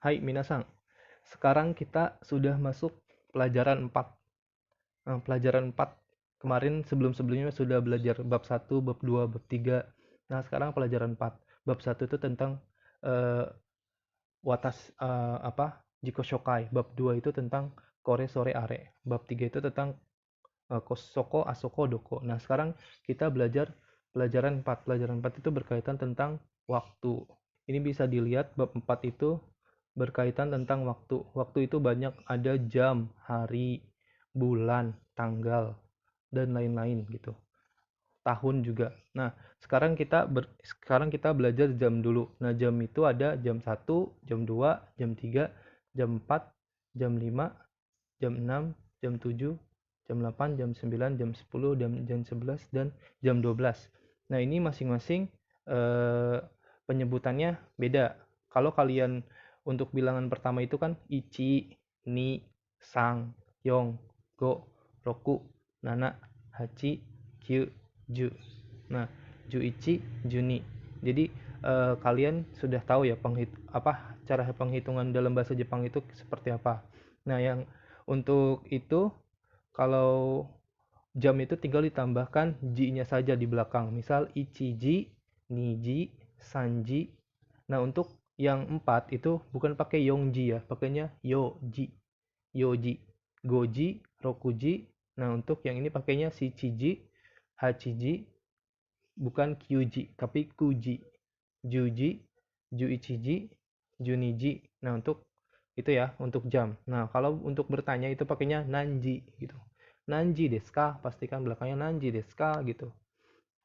Hai minasang, sekarang kita sudah masuk pelajaran 4. Nah, pelajaran 4 kemarin sebelum-sebelumnya sudah belajar bab 1, bab 2, bab 3. Nah, sekarang pelajaran 4. Bab 1 itu tentang eh, Jiko Shokai. Bab 2 itu tentang Kore Sore Are. Bab 3 itu tentang Kosoko Asoko Doko. Nah, sekarang kita belajar pelajaran 4. Pelajaran 4 itu berkaitan tentang waktu. Ini bisa dilihat bab 4 itu berkaitan tentang waktu. Waktu itu banyak ada jam, hari, bulan, tanggal, dan lain-lain gitu. Tahun juga. Nah, sekarang kita belajar jam dulu. Nah, jam itu ada jam 1, jam 2, jam 3, jam 4, jam 5, jam 6, jam 7, jam 8, jam 9, jam 10, jam 11, dan jam 12. Nah, ini masing-masing eh, penyebutannya beda. Kalau kalian untuk bilangan pertama itu kan ichi, ni, sang, yong, go, roku, nana, hachi, kyu, ju. Nah, ju ichi, juni. Jadi kalian sudah tahu ya cara penghitungan dalam bahasa Jepang itu seperti apa. Nah, yang untuk itu kalau jam itu tinggal ditambahkan ji-nya saja di belakang. Misal ichiji, niji, sanji. Nah, untuk yang 4 itu bukan pakai yongji ya, pakainya yoji. Yoji, goji, rokuji. Nah, untuk yang ini pakainya shichiji, hachiji, bukan kyuji, tapi kuji. Juji, juichiji, juniji. Nah, untuk itu ya, untuk jam. Nah, kalau untuk bertanya itu pakainya nanji gitu. Nanji desu ka? Pastikan belakangnya nanji desu ka gitu.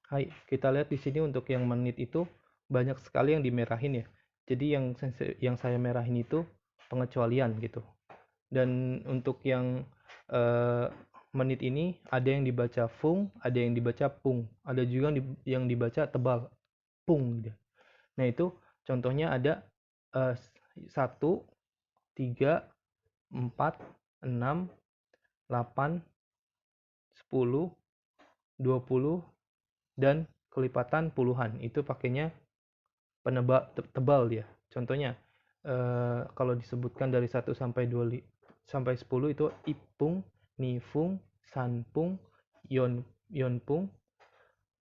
Hai, kita lihat di sini untuk yang menit itu banyak sekali yang dimerahin ya. Jadi yang saya merahin itu pengecualian gitu. Dan untuk yang eh, menit ini ada yang dibaca fung, ada yang dibaca pung, ada juga yang dibaca tebal pung gitu. Nah, itu contohnya ada 1, 3, 4, 6, 8, 10, 20, dan kelipatan puluhan. Itu pakainya tebal dia. Contohnya kalau disebutkan dari 1 sampai 2 sampai 10 itu ipung, nifung, sanpung, yonpung,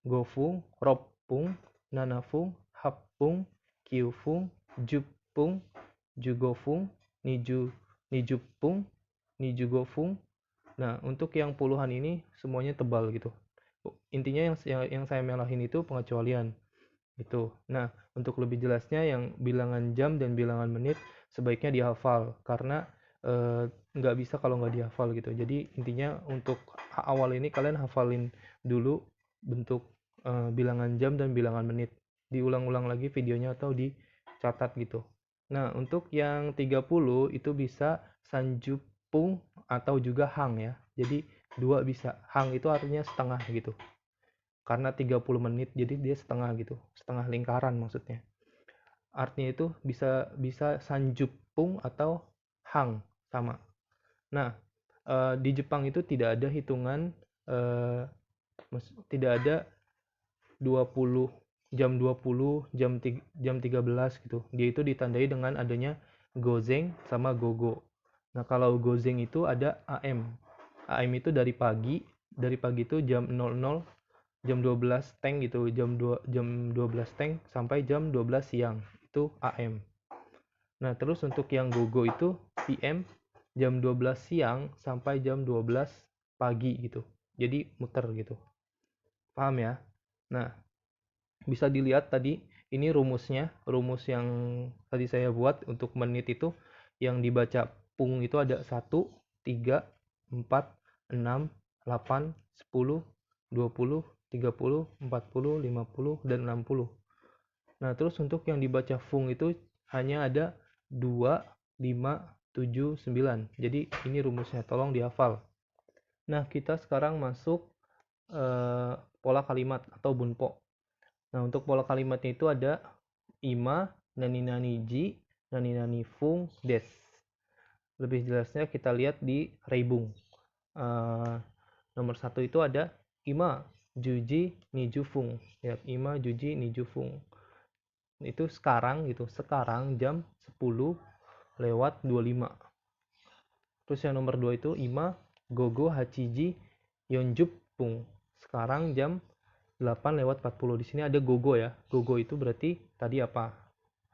gofung, ropung, nanafung, hapung, kiufung, jupung, jugofung, nijupung, nijugofung. Nah, untuk yang puluhan ini semuanya tebal gitu. Intinya yang saya melahin itu pengecualian. Itu. Nah, untuk lebih jelasnya yang bilangan jam dan bilangan menit sebaiknya dihafal karena nggak bisa kalau nggak dihafal gitu. Jadi intinya untuk awal ini kalian hafalin dulu bentuk bilangan jam dan bilangan menit. Diulang-ulang lagi videonya atau dicatat gitu. Nah, untuk yang 30 itu bisa sanjupung atau juga hang ya. Jadi dua bisa. Hang itu artinya setengah gitu karena 30 menit jadi dia setengah gitu, setengah lingkaran maksudnya. Artinya itu bisa bisa sanjupung atau hang sama. Nah, di Jepang itu tidak ada hitungan eh, tidak ada 20 jam 20 jam 13 gitu. Dia itu ditandai dengan adanya gozeng sama gogo. Nah, kalau gozeng itu ada AM. AM itu dari pagi itu jam 00 jam 12 teng gitu, jam 12 teng sampai jam 12 siang. Itu AM. Nah, terus untuk yang gogo itu PM jam 12 siang sampai jam 12 pagi gitu. Jadi muter gitu. Paham ya? Nah, bisa dilihat tadi ini rumus yang tadi saya buat untuk menit itu yang dibaca pung itu ada 1, 3, 4, 6, 8, 10, 20, 30, 40, 50, dan 60. Nah, terus untuk yang dibaca fung itu hanya ada 2, 5, 7, 9. Jadi ini rumusnya, tolong dihafal. Nah, kita sekarang masuk pola kalimat atau bunpo. Nah, untuk pola kalimatnya itu ada ima, nani nani ji, nani nani fung, des. Lebih jelasnya kita lihat di reibung. Nomor 1 itu ada ima, juji, nijufung. Ya, ima, juji, nijufung. Itu sekarang gitu. Sekarang jam 10 lewat 25. Terus yang nomor 2 itu ima gogo hachiji yonjuppung. Sekarang jam 8 lewat 40. Di sini ada gogo ya. Gogo itu berarti tadi apa?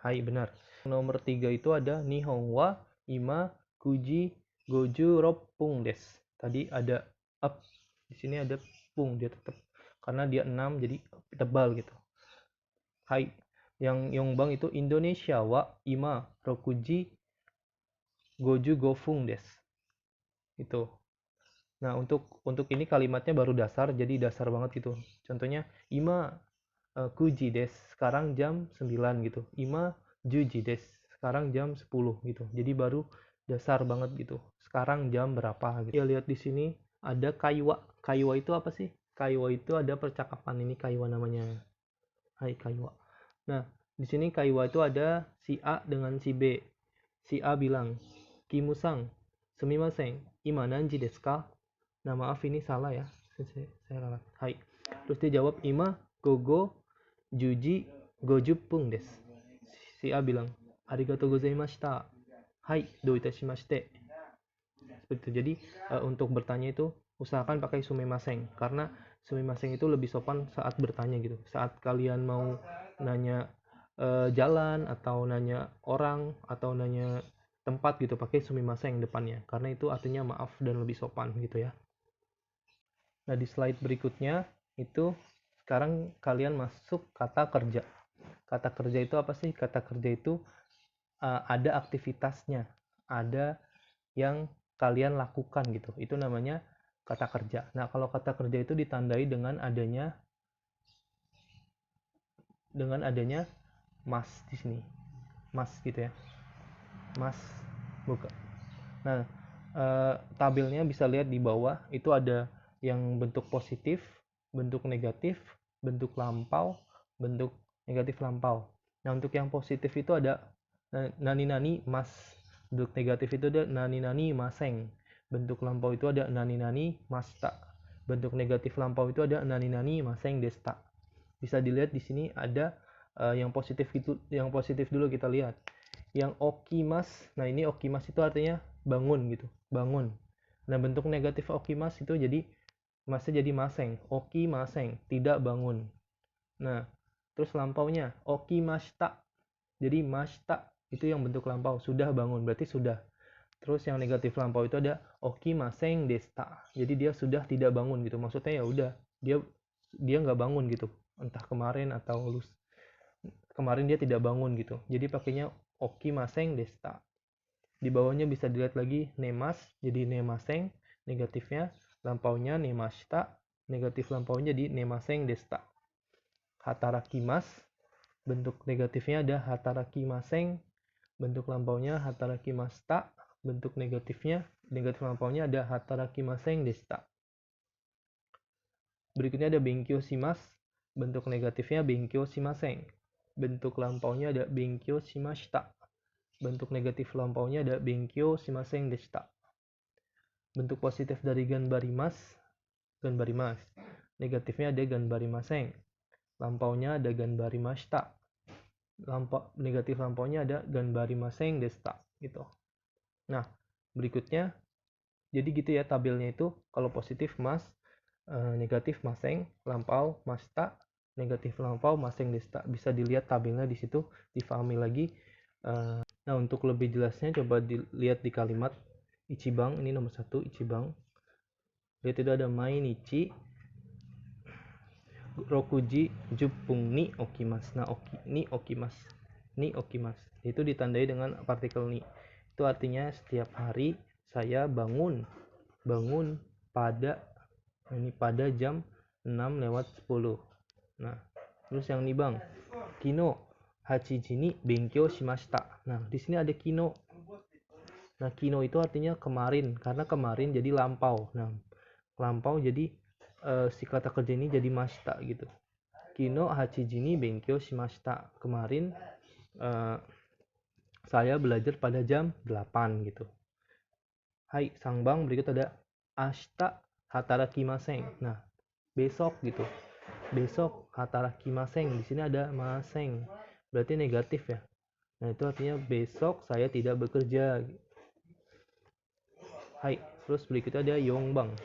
Hai, benar. Nomor 3 itu ada nihon wa ima kuji goju roppung des. Tadi ada up. Di sini ada pung, dia tetap karena dia 6 jadi tebal gitu. Hai. Yang Yongbang itu Indonesia wa ima rokuji goju gofung des. Itu. Nah, untuk ini kalimatnya baru dasar, jadi dasar banget gitu. Contohnya, ima kuji des, sekarang jam 9 gitu. Ima juji des, sekarang jam 10 gitu. Jadi baru dasar banget gitu. Sekarang jam berapa gitu. Ya, lihat di sini ada kaiwa. Kaiwa itu apa sih? Kaiwa itu ada percakapan, ini kaiwa namanya. Hai kaiwa. Nah, di sini kaiwa itu ada si A dengan si B. Si A bilang, Kimusang, sumimasen, ima nanji desu ka? Nah, maaf ini salah ya. Saya ralat. Hai. Terus dia jawab, ima gogo juji gojupung des. Si A bilang, arigatou gozaimashita. Hai, do itashimashite. Seperti itu. Jadi, untuk bertanya itu usahakan pakai sumimasen. Karena sumimasen itu lebih sopan saat bertanya gitu. Saat kalian mau nanya jalan atau nanya orang atau nanya tempat gitu, pakai sumimasen depannya. Karena itu artinya maaf dan lebih sopan gitu ya. Nah, di slide berikutnya itu sekarang kalian masuk kata kerja. Kata kerja itu apa sih? Kata kerja itu ada aktivitasnya, ada yang kalian lakukan gitu. Itu namanya kata kerja. Nah, kalau kata kerja itu ditandai dengan adanya mas di sini. Mas gitu ya. Mas buka. Nah, tabelnya bisa lihat di bawah itu ada yang bentuk positif, bentuk negatif, bentuk lampau, bentuk negatif lampau. Nah, untuk yang positif itu ada nani-nani mas. Bentuk negatif itu ada nani-nani maseng. Bentuk lampau itu ada nani-nani masta. Bentuk negatif lampau itu ada nani-nani maseng desta. Bisa dilihat di sini ada yang positif itu, yang positif dulu kita lihat. Yang okimas, nah ini okimas itu artinya bangun gitu, bangun. Nah, bentuk negatif okimas itu jadi masnya jadi maseng, okimaseng, tidak bangun. Nah, terus lampaunya okimashita, jadi mashita itu yang bentuk lampau, sudah bangun, berarti sudah. Terus yang negatif lampau itu ada okimaseng desta, jadi dia sudah tidak bangun gitu, maksudnya ya udah dia nggak bangun gitu, entah kemarin atau kemarin dia tidak bangun gitu, jadi pakainya okimaseng desta. Di bawahnya bisa dilihat lagi nemas, jadi nemaseng, negatifnya, lampaunya nemashita, negatif lampaunya di nemaseng desta. Hatarakimas, bentuk negatifnya ada hatarakimaseng, bentuk lampaunya hatarakimashita, bentuk negatif lampaunya ada hatarakimaseng desta. Berikutnya ada benkyou shimasu, bentuk negatifnya benkyou shimaseng, bentuk lampaunya ada benkyou shimashita. Bentuk negatif lampaunya ada benkyou shimaseng deshita. Bentuk positif dari ganbarimas, negatifnya ada ganbarimaseng. Lampaunya ada ganbarimashita. Negatif lampaunya ada ganbarimaseng deshita gitu. Nah, berikutnya jadi gitu ya tabelnya itu, kalau positif mas, negatif maseng, lampau mashita, negatif lampau maseng deshita. Bisa dilihat tabelnya di situ, difahami lagi. Nah, untuk lebih jelasnya coba dilihat di kalimat Ichibang, ini nomor 1 Ichibang. Lihat itu ada mainichi rokuji juppung ni okimasu. Nah, ni okimasu. Itu ditandai dengan partikel ni. Itu artinya setiap hari saya bangun pada jam 6 lewat 10. Nah, terus yang ini Bang. Kino hachiji ni benkyou shimashita. Nah, di sini ada kino. Nah, kino itu artinya kemarin, karena kemarin jadi lampau. Nah, lampau jadi si kata kerja ini jadi mashita gitu. Kino hachiji ni benkyou shimashita. Kemarin saya belajar pada jam 8 gitu. Hai, sang Bang, berikut ada ashita hatarakimaseng. Nah, besok gitu. Besok hatarakimaseng. Di sini ada maseng. Berarti negatif ya. Nah, itu artinya besok saya tidak bekerja. Hai, terus berikutnya ada yongbang.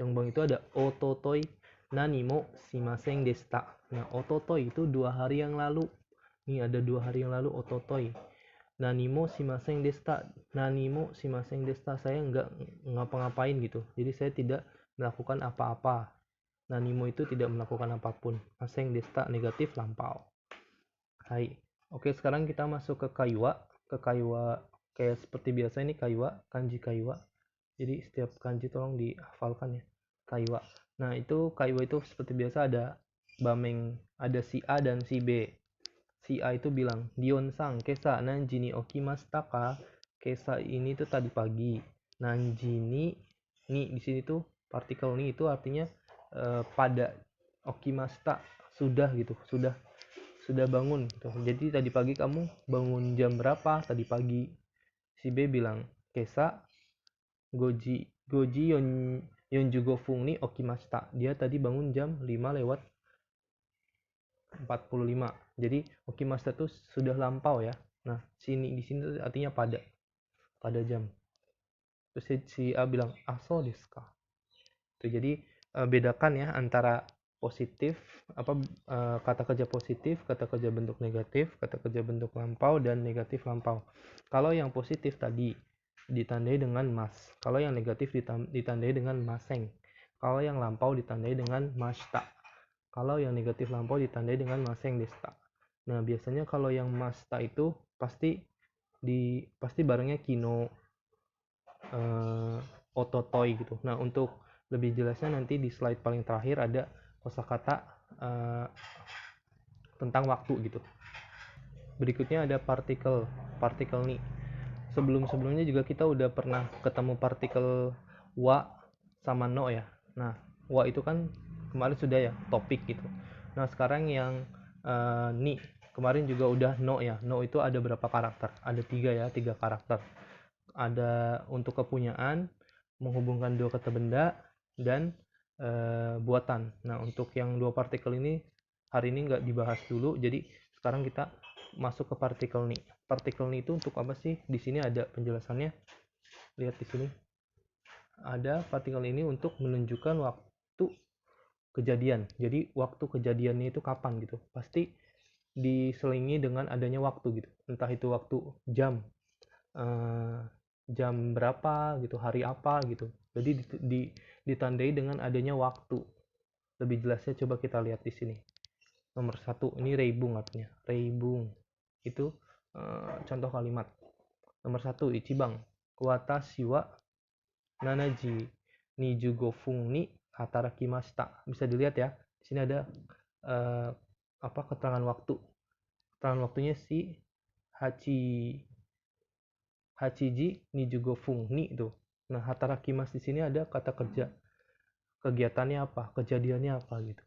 Yongbang itu ada ototoi nani mo shimasen deshita. Nah, ototoi itu 2 hari yang lalu. Nih ada 2 hari yang lalu ototoi. Nani mo shimasen deshita. Nani mo shimasen deshita. Saya nggak ngapa-ngapain gitu. Jadi saya tidak melakukan apa-apa. Nani mo itu tidak melakukan apapun. Masen deshita negatif lampau. Hai. Oke, sekarang kita masuk ke kaiwa. Ke kaiwa kayak seperti biasa ini kaiwa, kanji kaiwa. Jadi setiap kanji tolong dihafalkan ya. Kaiwa. Nah, itu kaiwa itu seperti biasa ada bameng, ada si A dan si B. Si A itu bilang, Dion-sang, kesa nanji ni okimashita ka? Kesa ini tuh tadi pagi. Nanji ni di sini tuh partikel ni itu artinya pada okimashita, sudah gitu, sudah bangun gitu. Jadi tadi pagi kamu bangun jam berapa? Tadi pagi. Si B bilang, kesa goji yon jugo fung ni okimashita. Dia tadi bangun jam 5 lewat 45. Jadi okimashita itu sudah lampau ya. Nah, di sini artinya pada jam. Terus si A bilang aso desu ka. Itu jadi bedakan ya antara positif kata kerja positif, kata kerja bentuk negatif, kata kerja bentuk lampau dan negatif lampau. Kalau yang positif tadi ditandai dengan mas. Kalau yang negatif ditandai dengan maseng. Kalau yang lampau ditandai dengan mashita. Kalau yang negatif lampau ditandai dengan maseng desta. Nah, biasanya kalau yang mashita itu pasti barangnya kino, ototoi gitu. Nah, untuk lebih jelasnya nanti di slide paling terakhir ada kosakata tentang waktu gitu. Berikutnya ada partikel nih. Sebelumnya juga kita udah pernah ketemu partikel wa sama no ya. Nah, wa itu kan kemarin sudah ya, topik gitu. Nah, sekarang yang ni kemarin juga udah no ya. No itu ada berapa karakter? Ada 3 karakter. Ada untuk kepunyaan, menghubungkan 2 kata benda, dan buatan. Nah, untuk yang 2 partikel ini hari ini nggak dibahas dulu. Jadi sekarang kita masuk ke partikel nih. Partikel nih itu untuk apa sih? Di sini ada penjelasannya. Lihat di sini. Ada partikel ini untuk menunjukkan waktu kejadian. Jadi waktu kejadiannya itu kapan gitu. Pasti diselingi dengan adanya waktu gitu. Entah itu waktu jam, jam berapa gitu, hari apa gitu. Jadi ditandai dengan adanya waktu. Lebih jelasnya coba kita lihat di sini. Nomor 1, ini reibung artinya. Reibung itu contoh kalimat. Nomor 1, ichibang. Watashi wa nanaji ni jugo fung ni hatarakimashita. Bisa dilihat ya. Di sini ada keterangan waktu. Keterangan waktunya si Hachiji ni jugo fung ni itu. Nah, hatarakimas di sini ada kata kerja. Kegiatannya apa? Kejadiannya apa gitu.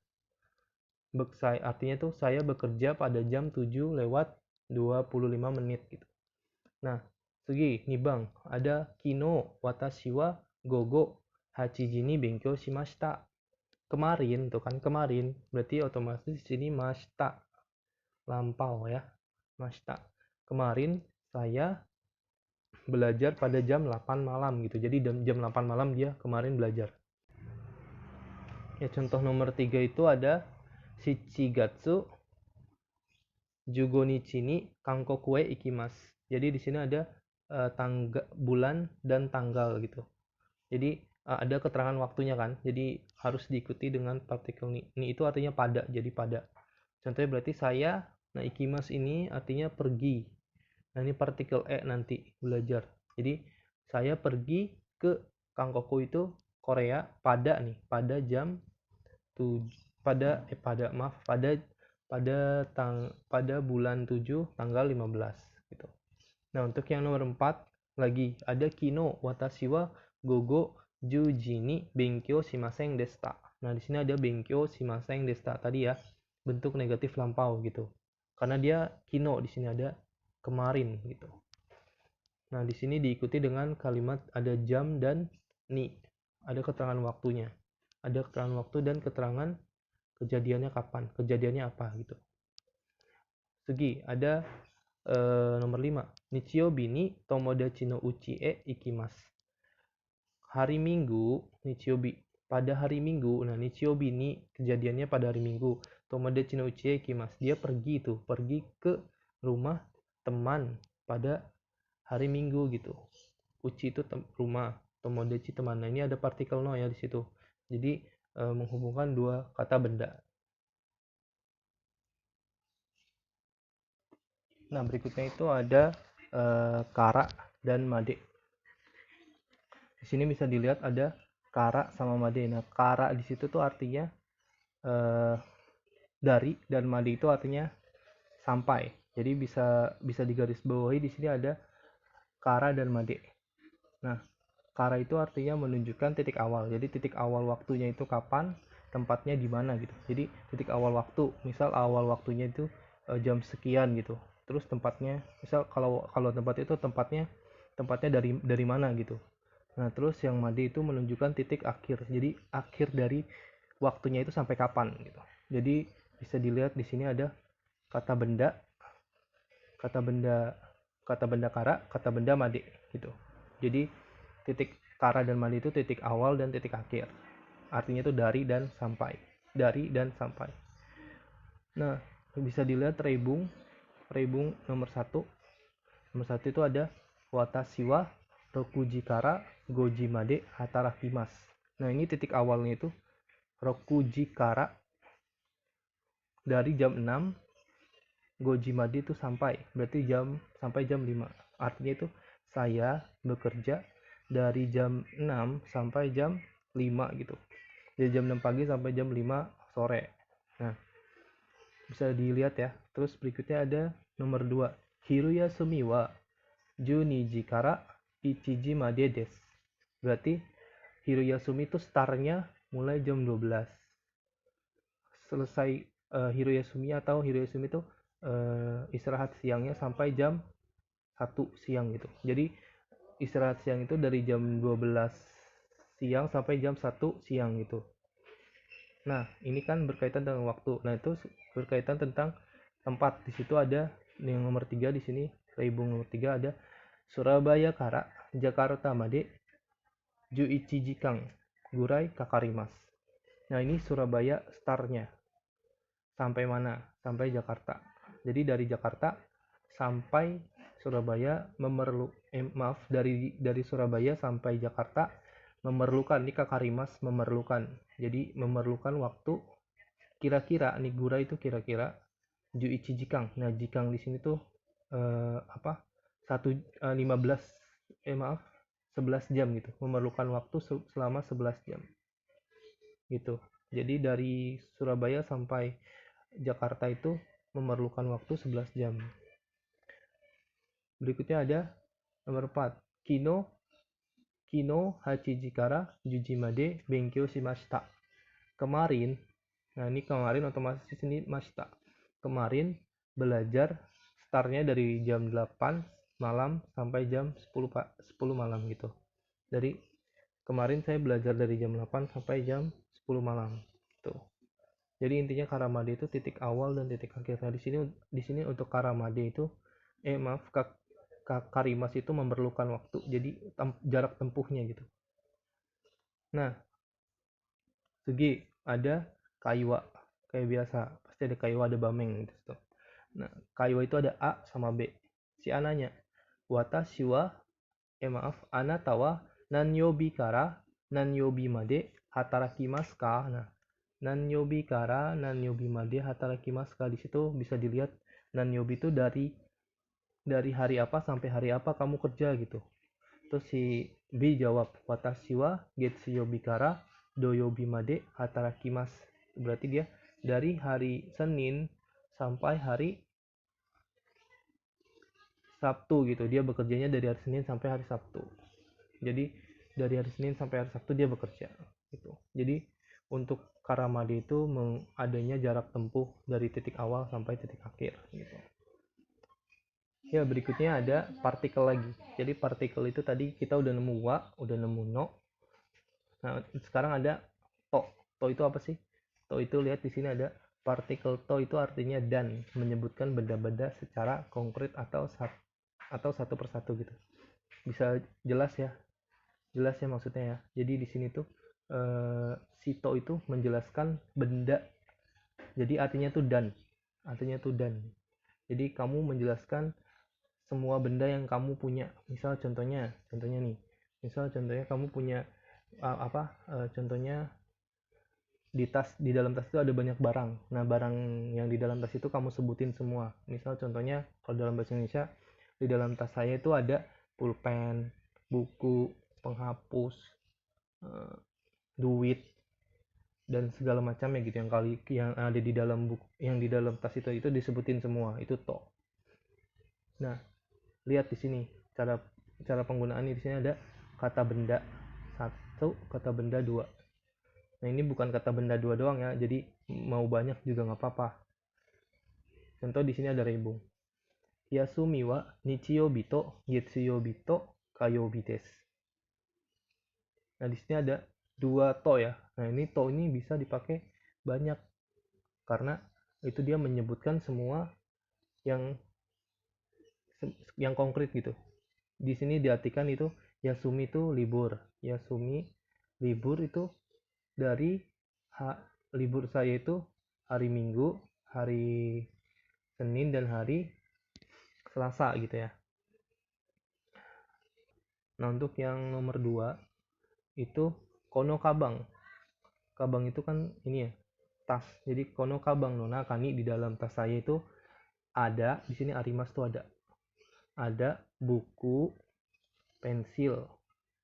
Artinya tuh saya bekerja pada jam 7 lewat 25 menit gitu. Nah, Sugi, nih Bang, ada kino watashi wa gogo hachiji ni benkyou shimashita. Kemarin tuh kan, kemarin berarti otomatis di sini mashita. Lampau ya. Mashita. Kemarin saya belajar pada jam 8 malam gitu. Jadi jam 8 malam dia kemarin belajar. Ya, contoh nomor 3 itu ada Shichigatsu Jugonichi ni Kankoku e ikimasu. Jadi di sini ada bulan dan tanggal gitu. Jadi ada keterangan waktunya kan. Jadi harus diikuti dengan partikel ni. Ni itu artinya pada. Jadi pada. Contohnya berarti saya, nah ikimasu ini artinya pergi. Nah, ini partikel e nanti belajar. Jadi saya pergi ke Kankoku itu Korea pada jam pada bulan 7 tanggal 15 gitu. Nah, untuk yang nomor 4 lagi ada kino watashi wa gogo juji ni benkyou shimasen deshita. Nah, di sini ada benkyou shimasen deshita tadi ya, bentuk negatif lampau gitu. Karena dia kino, di sini ada kemarin gitu. Nah, di sini diikuti dengan kalimat ada jam dan ni. Ada keterangan waktunya. Ada keterangan waktu dan keterangan kejadiannya kapan, kejadiannya apa gitu. Segi, ada nomor 5. Nichiyobi ni tomodachi no uchi e ikimasu. Hari Minggu, Nichiyobi. Pada hari Minggu, nah Nichiyobi ini kejadiannya pada hari Minggu. Tomodachi no uchi e ikimasu. Dia pergi ke rumah teman pada hari Minggu gitu. Uchi itu rumah, tomodachi teman. Nah, ini ada partikel no ya di situ. Jadi menghubungkan dua kata benda. Nah, berikutnya itu ada kara dan made. Di sini bisa dilihat ada kara sama made. Nah, kara di situ tuh artinya dari, dan made itu artinya sampai. Jadi bisa digarisbawahi di sini ada kara dan made. Nah, kara itu artinya menunjukkan titik awal. Jadi titik awal waktunya itu kapan, tempatnya di mana gitu. Jadi titik awal waktu, misal awal waktunya itu jam sekian gitu. Terus tempatnya, misal kalau tempat itu tempatnya dari mana gitu. Nah, terus yang made itu menunjukkan titik akhir. Jadi akhir dari waktunya itu sampai kapan gitu. Jadi bisa dilihat di sini ada kata benda, kata benda kara, kata benda made gitu. Jadi titik kara dan made itu titik awal dan titik akhir. Artinya itu dari dan sampai. Dari dan sampai. Nah, bisa dilihat rebung nomor 1. Nomor 1 itu ada watashi wa rokuji kara goji made hatarakimasu. Nah, ini titik awalnya itu rokuji kara dari jam 6, goji made itu berarti sampai jam 5. Artinya itu saya bekerja dari jam 6 sampai jam 5 gitu. Dari jam 6 pagi sampai jam 5 sore. Nah, bisa dilihat ya. Terus berikutnya ada nomor 2. Hiruya sumi wa 12 kara 1 made desu. Berarti Hiruyasumi itu startnya mulai jam 12. Selesai Hiruyasumi itu istirahat siangnya sampai jam 1 siang gitu. Jadi istirahat siang itu dari jam 12 siang sampai jam 1 siang gitu. Nah, ini kan berkaitan dengan waktu. Nah, itu berkaitan tentang tempat. Di situ ada yang nomor 3 di sini, rebung nomor 3 ada Surabaya kara Jakarta made 11 jikan gurai kakarimas. Nah, ini Surabaya startnya. Sampai mana? Sampai Jakarta. Jadi dari Jakarta sampai Surabaya dari Surabaya sampai Jakarta memerlukan, ini kakarimas memerlukan. Jadi memerlukan waktu kira-kira, nih gura itu kira-kira 11 jikang. Nah, jikang di sini tuh 11 jam gitu. Memerlukan waktu selama 11 jam. Gitu. Jadi dari Surabaya sampai Jakarta itu memerlukan waktu 11 jam. Berikutnya ada nomor 4. Kino hachiji kara juji made benkyou shimashita. Kemarin, nah ini kemarin otomatis di sini mashita. Kemarin belajar startnya dari jam 8 malam sampai jam 10 malam gitu. Dari kemarin saya belajar dari jam 8 sampai jam 10 malam gitu. Jadi intinya karamade itu titik awal dan titik akhir. Nah, di sini untuk karamade itu karimas itu memerlukan waktu. Jadi jarak tempuhnya gitu. Nah, segi ada kaiwa kayak biasa. Pasti ada kaiwa, ada bameng gitu. Nah, kaiwa itu ada A sama B. Si A nanya, watashi wa anata wa nanyobi kara nanyobi made hatarakimasu ka? Nah, nanyobi kara nanyobi made hatarakimasu ka, di situ bisa dilihat nanyobi itu dari hari apa sampai hari apa kamu kerja gitu. Terus si B jawab, watashi wa getsuyobi kara doyobi made hatarakimasu. Berarti dia dari hari Senin sampai hari Sabtu gitu. Dia bekerjanya dari hari Senin sampai hari Sabtu. Jadi dari hari Senin sampai hari Sabtu dia bekerja gitu. Jadi untuk karamade itu adanya jarak tempuh dari titik awal sampai titik akhir gitu. Ya, berikutnya ada partikel lagi. Jadi partikel itu tadi kita udah nemu wa, udah nemu no. Nah, sekarang ada to. To itu apa sih? To itu lihat di sini ada Partikel to itu artinya dan, menyebutkan benda-benda secara konkret atau satu persatu gitu. Bisa jelas ya? Jelas ya maksudnya ya. Jadi di sini tuh si to itu menjelaskan benda. Jadi artinya tuh dan. Artinya tuh dan. Jadi kamu menjelaskan semua benda yang kamu punya. Misal contohnya nih. Misal contohnya kamu punya contohnya di dalam tas itu ada banyak barang. Nah, barang yang di dalam tas itu kamu sebutin semua. Misal contohnya kalau dalam bahasa Indonesia, di dalam tas saya itu ada pulpen, buku, penghapus, eh, duit, dan segala macamnya gitu yang ada di dalam buku, yang di dalam tas itu disebutin semua. Itu to. Nah, lihat di sini cara cara penggunaannya. Di sini ada kata benda satu, kata benda dua. Nah, ini bukan kata benda dua doang ya, jadi mau banyak juga nggak apa-apa. Contoh di sini ada rebung. Yasumi wa nichiyobi to getsuyobi to kayobi desu. Nah, di sini ada dua to ya. Nah, ini to ini bisa dipakai banyak karena itu dia menyebutkan semua yang yang konkret gitu. Di sini diartikan itu Yasumi itu libur. Yasumi libur itu dari libur saya itu hari Minggu, hari Senin, dan hari Selasa gitu ya. Nah, untuk yang nomor 2 itu kono kabang. Kabang itu kan ini ya, tas. Jadi kono kabang nona kani, di dalam tas saya itu ada, di sini arimas tuh ada. Ada buku, pensil.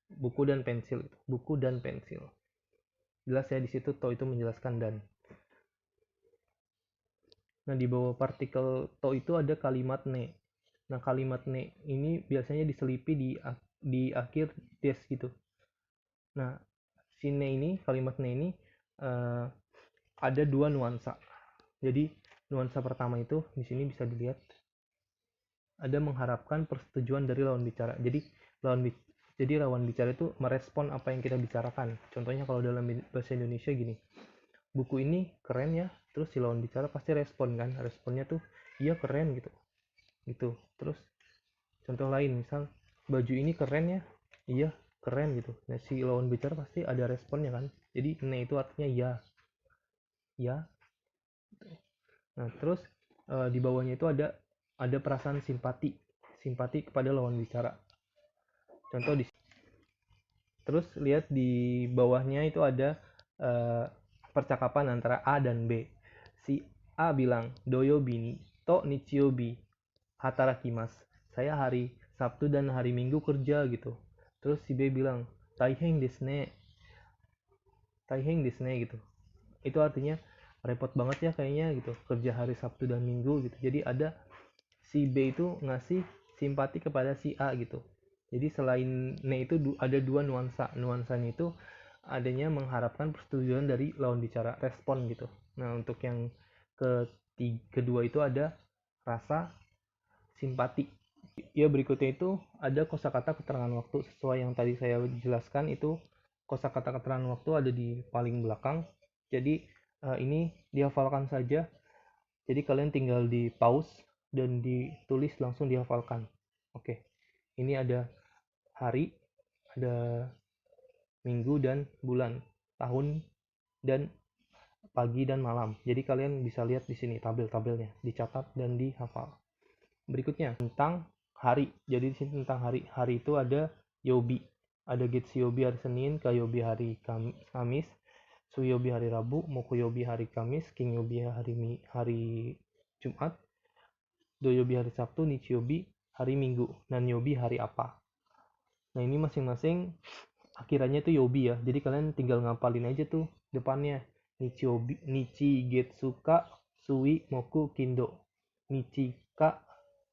Buku dan pensil itu. Buku dan pensil. Jelas ya di situ to itu menjelaskan dan. Nah, di bawah partikel to itu ada kalimat ne. Nah, kalimat ne ini biasanya diselipi di akhir des gitu. Nah, si ne ini, kalimat ne ini uh, ada dua nuansa. Jadi, nuansa pertama itu di sini bisa dilihat ada mengharapkan persetujuan dari lawan bicara. Jadi lawan bicara itu merespon apa yang kita bicarakan. Contohnya kalau dalam bahasa Indonesia gini, buku ini keren ya, terus si lawan bicara pasti respon kan, responnya tuh iya keren gitu gitu. Terus contoh lain, misal baju ini keren ya, iya keren gitu. Nah, si lawan bicara pasti ada responnya kan, jadi ne itu artinya ya. Ya. Nah, terus di bawahnya itu ada perasaan simpati kepada lawan bicara. Contoh di Terus lihat di bawahnya itu ada uh, percakapan antara A dan B. Si A bilang, Doyobi ni to nichiyobi hatarakimasu. Saya hari Sabtu dan hari Minggu kerja gitu. Terus si B bilang, Taiheng desu ne. Taiheng desu ne gitu. Itu artinya repot banget ya kayaknya gitu, kerja hari Sabtu dan Minggu gitu. Jadi ada si B itu ngasih simpati kepada si A gitu. Jadi selain ne itu ada dua nuansa. Nuansanya itu adanya mengharapkan persetujuan dari lawan bicara, respon gitu. Nah, untuk yang kedua itu ada rasa simpati. Ya, berikutnya itu ada kosakata keterangan waktu. Sesuai yang tadi saya jelaskan, itu kosakata keterangan waktu ada di paling belakang. Jadi ini dihafalkan saja. Jadi kalian tinggal di pause dan ditulis langsung dihafalkan. Oke. Ini ada hari, ada minggu dan bulan, tahun, dan pagi dan malam. Jadi kalian bisa lihat di sini tabel-tabelnya, dicatat dan dihafal. Berikutnya tentang hari. Jadi di sini tentang hari. Hari itu ada yobi. Ada Getsuyobi hari Senin, Kayobi hari Kamis, Suyobi hari Rabu, Mokuyobi hari Kamis, Kingyobi hari Jumat, Doyobi hari Sabtu, Nichiyobi hari Minggu, dan Yobi hari apa. Nah, ini masing-masing akhirannya itu yobi ya. Jadi kalian tinggal ngapalin aja tuh depannya. Nichiyobi, Nichi Getsuka, Sui Moku Kindo. Nichika,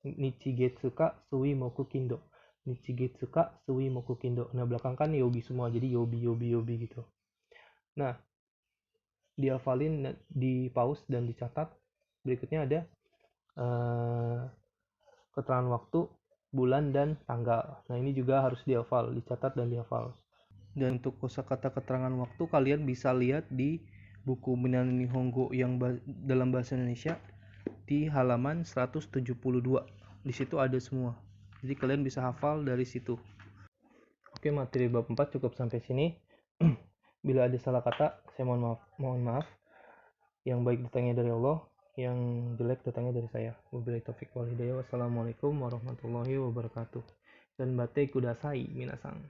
Nichi Getsuka, Sui Moku Kindo. Nichi Getsuka, Sui Moku Kindo. Nah, belakang kan yobi semua. Jadi yobi gitu. Nah, dihafalin, di pause dan dicatat. Berikutnya ada keterangan waktu, bulan, dan tanggal. Nah, ini juga harus dihafal, dicatat dan dihafal. Dan untuk kosakata keterangan waktu kalian bisa lihat di buku Minnan Nihongo yang dalam bahasa Indonesia di halaman 172. Di situ ada semua. Jadi kalian bisa hafal dari situ. Oke, materi bab 4 cukup sampai sini. Bila ada salah kata, saya mohon maaf. Yang baik datangnya dari Allah, yang jelek datangnya dari saya. Wabillahi taufiq wal hidayah. Wassalamualaikum warahmatullahi wabarakatuh. Dan batik kudasai minasan.